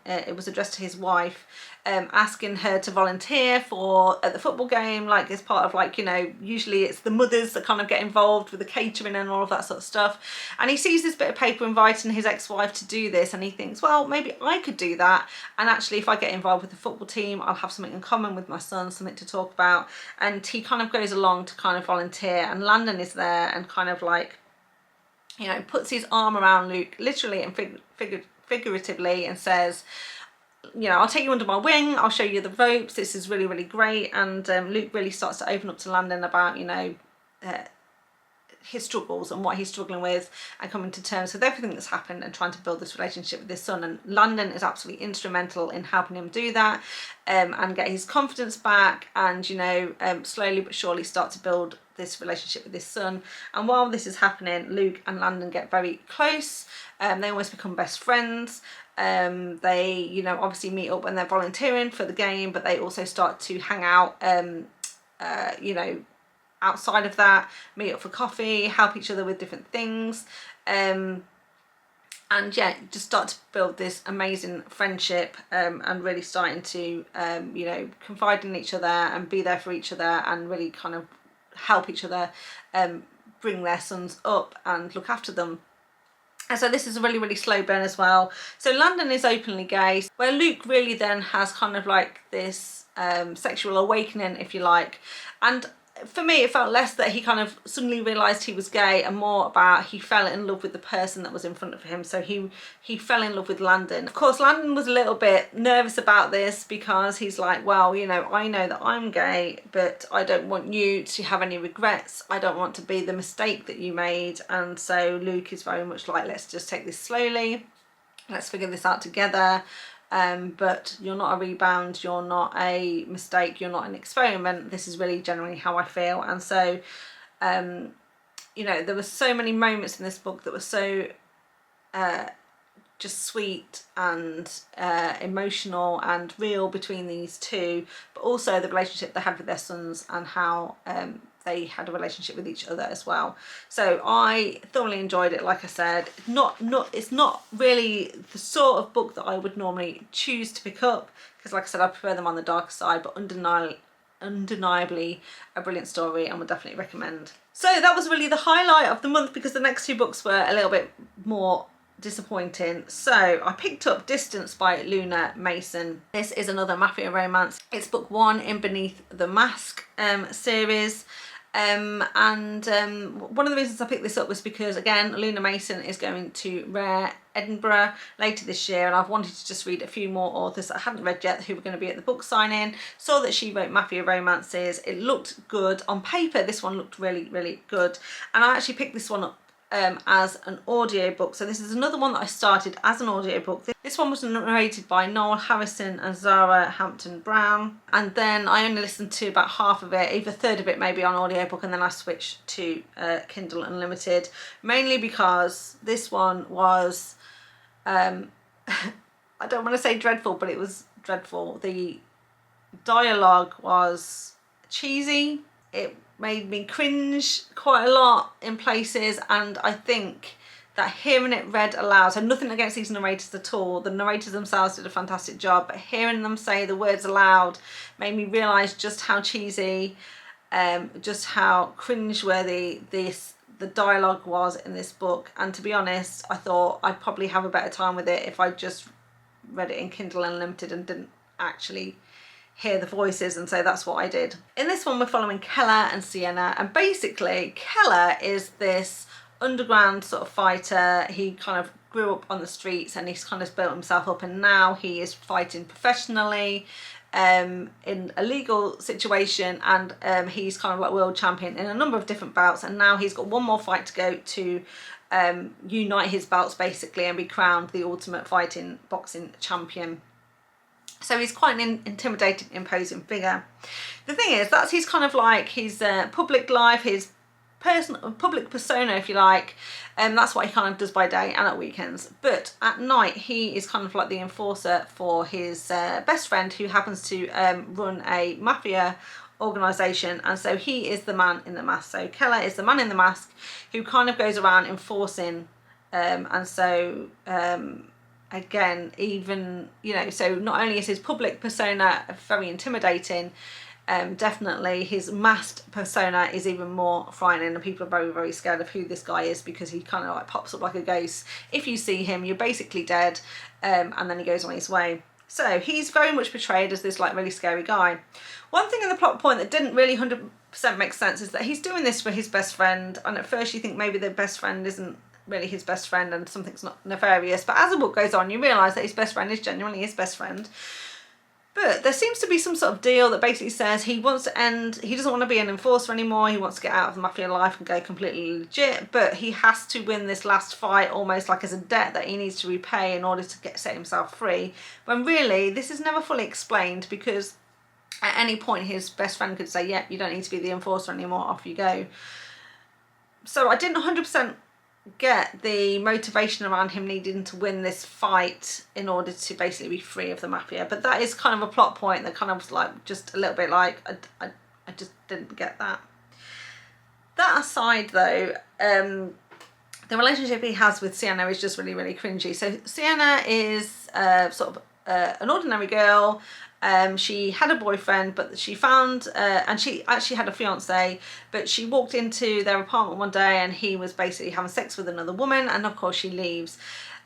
it was addressed to his wife, asking her to volunteer at the football game, like as part of, like, you know, usually it's the mothers that kind of get involved with the catering and all of that sort of stuff. And he sees this bit of paper inviting his ex-wife to do this, and he thinks, well, maybe I could do that. And actually, if I get involved with the football team, I'll have something in common with my son, something to talk about. And he kind of goes along to kind of volunteer, and Landon is there and kind of like, you know, puts his arm around Luke, literally and figuratively, and says, you know, I'll take you under my wing, I'll show you the ropes, this is really great. And Luke really starts to open up to Landon about, you know, his struggles and what he's struggling with, and coming to terms with everything that's happened and trying to build this relationship with his son. And Landon is absolutely instrumental in helping him do that, and get his confidence back, and, you know, slowly but surely start to build this relationship with his son. And while this is happening, Luke and Landon get very close. They almost become best friends. They, you know, obviously meet up when they're volunteering for the game, but they also start to hang out, you know, outside of that, meet up for coffee, help each other with different things, and yeah, just start to build this amazing friendship, and really starting to, you know, confide in each other and be there for each other, and really kind of help each other bring their sons up and look after them. And so this is a really slow burn as well. So Landon is openly gay, where Luke really then has kind of like this sexual awakening, if you like. And for me, it felt less that he kind of suddenly realised he was gay, and more about he fell in love with the person that was in front of him. So he fell in love with Landon. Of course, Landon was a little bit nervous about this, because he's like, well, you know that I'm gay, but I don't want you to have any regrets. I don't want to be the mistake that you made. And so Luke is very much like, let's just take this slowly. Let's figure this out together. But you're not a rebound, you're not a mistake, you're not an experiment. This is really generally how I feel. And so, you know, there were so many moments in this book that were so just sweet and emotional and real between these two, but also the relationship they had with their sons, and how they had a relationship with each other as well. So I thoroughly enjoyed it. Like I said, it's not really the sort of book that I would normally choose to pick up, because like I said, I prefer them on the darker side, but undeniably a brilliant story, and would definitely recommend. So that was really the highlight of the month, because the next two books were a little bit more disappointing. So I picked up Distance by Luna Mason. This is another mafia romance. It's book 1 in Beneath the Mask series. One of the reasons I picked this up was because, again, Luna Mason is going to Rare Edinburgh later this year, and I've wanted to just read a few more authors that I hadn't read yet who were going to be at the book signing. Saw that she wrote mafia romances. It looked good on paper. This one looked really good, and I actually picked this one up as an audiobook. So this is another one that I started as an audiobook. This one was narrated by Noel Harrison and Zara Hampton Brown, and then I only listened to about half of it, either a third of it maybe on audiobook, and then I switched to Kindle Unlimited, mainly because this one was I don't want to say dreadful, but it was dreadful. The dialogue was cheesy. It made me cringe quite a lot in places, and I think that hearing it read aloud, so nothing against these narrators at all, the narrators themselves did a fantastic job, but hearing them say the words aloud made me realise just how cheesy, just how cringeworthy the dialogue was in this book. And to be honest, I thought I'd probably have a better time with it if I just read it in Kindle Unlimited and didn't actually hear the voices, and so that's what I did. In this one, we're following Keller and Sienna, and basically Keller is this underground sort of fighter. He kind of grew up on the streets, and he's kind of built himself up, and now he is fighting professionally in a legal situation, and he's kind of like world champion in a number of different bouts, and now he's got one more fight to go to unite his belts basically and be crowned the ultimate boxing champion. So he's quite an intimidating, imposing figure. The thing is, that's his kind of like his public life, his public persona, if you like. That's what he kind of does by day and at weekends. But at night, he is kind of like the enforcer for his best friend, who happens to run a mafia organisation, and so he is the man in the mask. So Keller is the man in the mask who kind of goes around enforcing, and so again, even, you know, so not only is his public persona very intimidating, definitely his masked persona is even more frightening, and people are very, very scared of who this guy is, because he kind of like pops up like a ghost. If you see him, you're basically dead, and then he goes on his way. So he's very much portrayed as this like really scary guy. One thing in the plot point that didn't really 100% make sense is that he's doing this for his best friend, and at first you think maybe the best friend isn't really his best friend and something's not nefarious, but as the book goes on you realise that his best friend is genuinely his best friend. But there seems to be some sort of deal that basically says he wants to end, he doesn't want to be an enforcer anymore, he wants to get out of the mafia life and go completely legit, but he has to win this last fight almost like as a debt that he needs to repay in order to set himself free, when really this is never fully explained, because at any point his best friend could say, yeah, you don't need to be the enforcer anymore, off you go. So I didn't 100% get the motivation around him needing to win this fight in order to basically be free of the mafia, but that is kind of a plot point that kind of was like just a little bit like I just didn't get that. That aside though, the relationship he has with Sienna is just really, really cringy. So Sienna is sort of an ordinary girl. She had a boyfriend, but she found, and she actually had a fiance, but she walked into their apartment one day and he was basically having sex with another woman, and of course she leaves.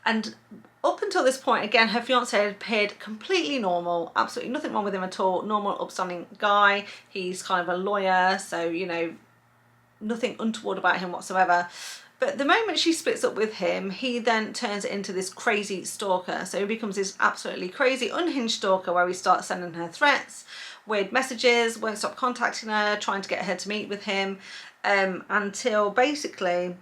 And up until this point, again, her fiance had appeared completely normal, absolutely nothing wrong with him at all, normal, upstanding guy. He's kind of a lawyer, so, you know, nothing untoward about him whatsoever. But the moment she splits up with him, he then turns it into this crazy stalker. So he becomes this absolutely crazy, unhinged stalker where he starts sending her threats, weird messages, won't stop contacting her, trying to get her to meet with him, until basically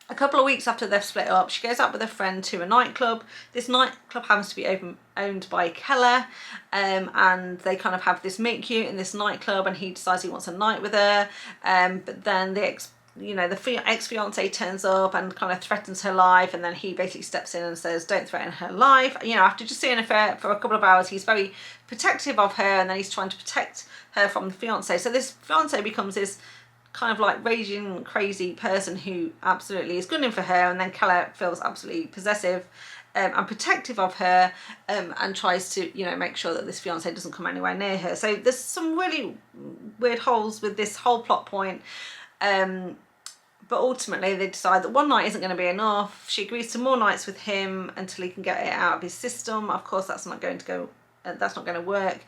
a couple of weeks after they've split up, she goes out with a friend to a nightclub. This nightclub happens to be owned by Keller, and they kind of have this meet cute in this nightclub, and he decides he wants a night with her, but then the ex-fiance turns up and kind of threatens her life, and then he basically steps in and says, don't threaten her life. You know, after just seeing her for a couple of hours, he's very protective of her, and then he's trying to protect her from the fiance. So this fiance becomes this kind of like raging crazy person who absolutely is gunning for her, and then Keller feels absolutely possessive and protective of her, and tries to, you know, make sure that this fiance doesn't come anywhere near her. So there's some really weird holes with this whole plot point. But ultimately they decide that one night isn't going to be enough. She agrees to more nights with him until he can get it out of his system. Of course, that's not going to work.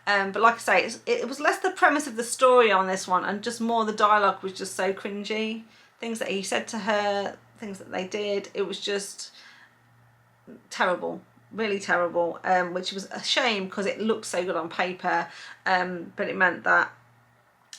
But like I say, it was less the premise of the story on this one, and just more the dialogue was just so cringy. Things that he said to her, things that they did, it was just terrible, really terrible, which was a shame because it looked so good on paper, but it meant that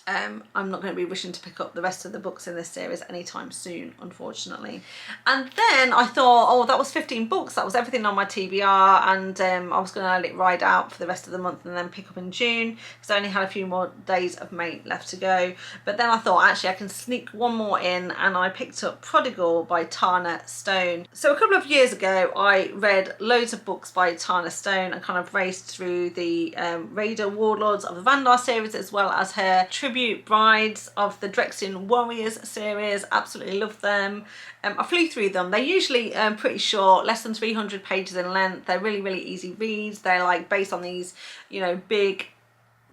I'm not going to be wishing to pick up the rest of the books in this series anytime soon, unfortunately. And then I thought, oh, that was 15 books, that was everything on my TBR, and I was going to let it ride out for the rest of the month and then pick up in June, because I only had a few more days of May left to go. But then I thought, actually, I can sneak one more in, and I picked up Prodigal by Tana Stone. So a couple of years ago, I read loads of books by Tana Stone and kind of raced through the Raider Warlords of the Vandar series, as well as her tribute brides of the Drexian Warriors series. Absolutely love them. I flew through them. They're usually pretty short, less than 300 pages in length. They're really, really easy reads. They're like based on these, you know, big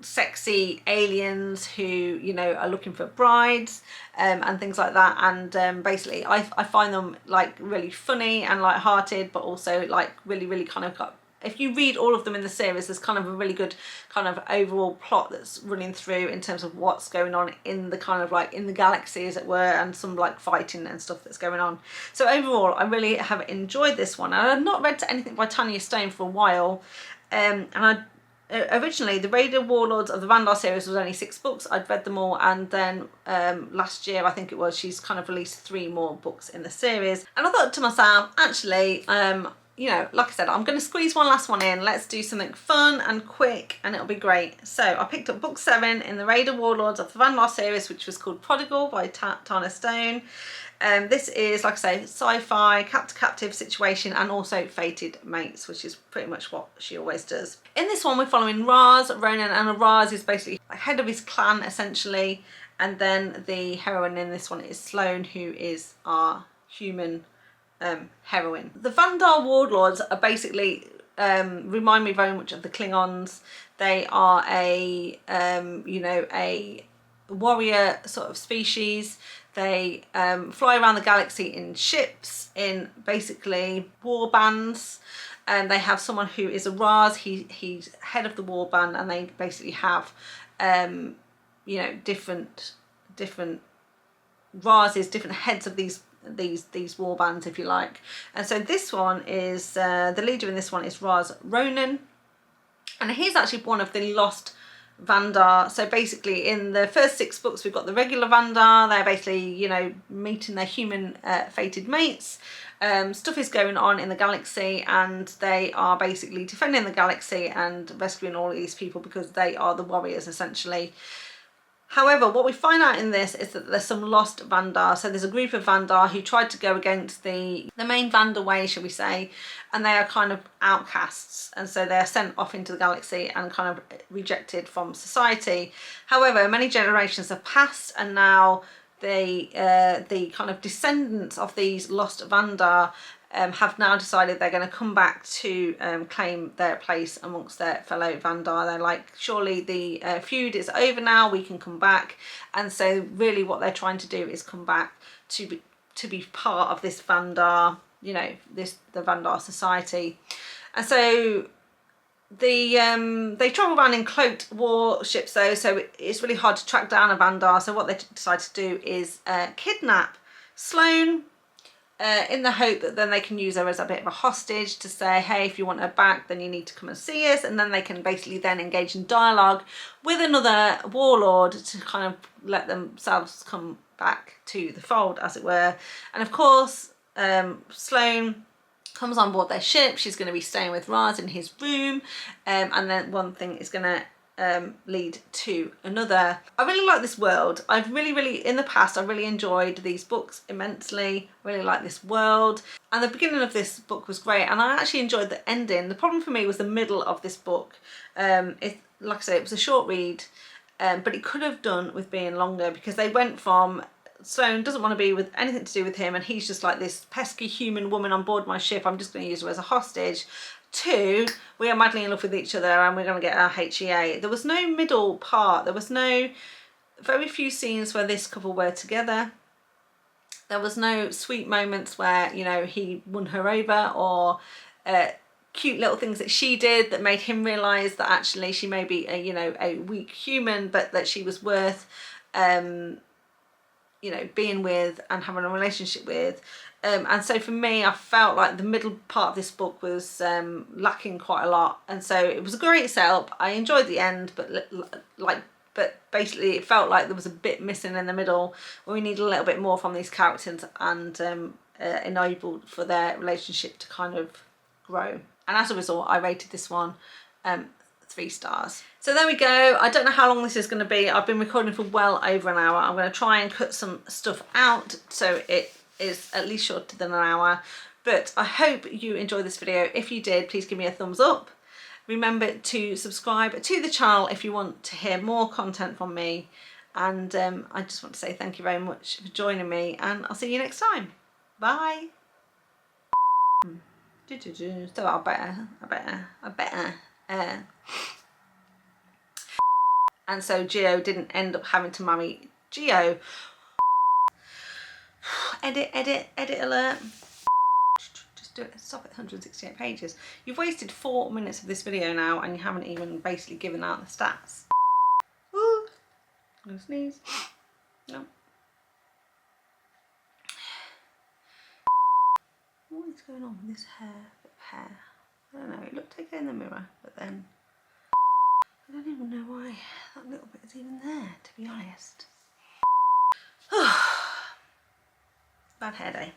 sexy aliens who, you know, are looking for brides, and things like that. And basically I find them like really funny and light-hearted, but also like really, really kind of got, if you read all of them in the series, there's kind of a really good kind of overall plot that's running through in terms of what's going on in the kind of like in the galaxy, as it were, and some like fighting and stuff that's going on. So overall, I really have enjoyed this one. And I've not read anything by Tana Stone for a while, and originally the Raider Warlords of the Vandar series was only 6 books. I'd read them all, and then last year I think it was, she's kind of released 3 more books in the series, and I thought to myself, actually you know, like I said, I'm going to squeeze one last one in. Let's do something fun and quick and it'll be great. So I picked up book 7 in the Raider Warlords of the Vandar series, which was called Prodigal by Tana Stone. This is, like I say, sci-fi, captive situation and also fated mates, which is pretty much what she always does. In this one, we're following Raz, Ronan, and Raz is basically head of his clan, essentially. And then the heroine in this one is Sloane, who is our human heroine. The Vandar Warlords are basically, remind me very much of the Klingons. They are a, you know, a warrior sort of species. They fly around the galaxy in ships, in basically war bands. And they have someone who is a Raz, he's head of the war band, and they basically have, you know, different Razes, different heads of these war bands, if you like. And so this one is, the leader in this one is Raz Ronan, and he's actually one of the lost Vandar. So basically in the first 6 books we've got the regular Vandar. They're basically, you know, meeting their human fated mates. Stuff is going on in the galaxy and they are basically defending the galaxy and rescuing all of these people because they are the warriors, essentially. However, what we find out in this is that there's some lost Vandar. So there's a group of Vandar who tried to go against the main Vandar way, shall we say, and they are kind of outcasts. And so they're sent off into the galaxy and kind of rejected from society. However, many generations have passed and now the kind of descendants of these lost Vandar have now decided they're going to come back to claim their place amongst their fellow Vandar. They're like, surely the feud is over now, we can come back. And so really what they're trying to do is come back to be part of this Vandar, you know, the Vandar society. And so they travel around in cloaked warships though, so it's really hard to track down a Vandar. So what they decide to do is kidnap Sloane, in the hope that then they can use her as a bit of a hostage to say, hey, if you want her back, then you need to come and see us. And then they can basically then engage in dialogue with another warlord to kind of let themselves come back to the fold, as it were. And of course, Sloane comes on board their ship. She's going to be staying with Raz in his room. And then one thing is going to lead to another. I really like this world. I've really in the past I really enjoyed these books immensely. Really like this world, and the beginning of this book was great, and I actually enjoyed the ending. The problem for me was the middle of this book. Like I say, it was a short read, but it could have done with being longer, because they went from Sloane doesn't want to be with anything to do with him and he's just like this pesky human woman on board my ship, I'm just going to use her as a hostage, to we are madly in love with each other and we're going to get our HEA. There was no middle part. There was very few scenes where this couple were together. There was no sweet moments where, you know, he won her over, or cute little things that she did that made him realise that actually she may be a, you know, a weak human, but that she was worth you know, being with and having a relationship with. And so for me, I felt like the middle part of this book was lacking quite a lot, and so it was a great setup. I enjoyed the end, but basically it felt like there was a bit missing in the middle where we need a little bit more from these characters and enabled for their relationship to kind of grow. And as a result, I rated this one 3 stars. So there we go. I don't know how long this is going to be. I've been recording for well over an hour. I'm going to try and cut some stuff out so it is at least shorter than an hour, but I hope you enjoyed this video. If you did, please give me a thumbs up. Remember to subscribe to the channel if you want to hear more content from me, and I just want to say thank you very much for joining me, and I'll see you next time. Bye. So I better and so Geo didn't end up having to marry Geo. Edit alert. Just do it. Stop at 168 pages. You've wasted 4 minutes of this video now and you haven't even basically given out the stats. Ooh. I'm gonna sneeze. No. What is going on with this hair? I don't know. It looked okay in the mirror, but then I don't even know why that little bit is even there, to be honest. Bad hair day.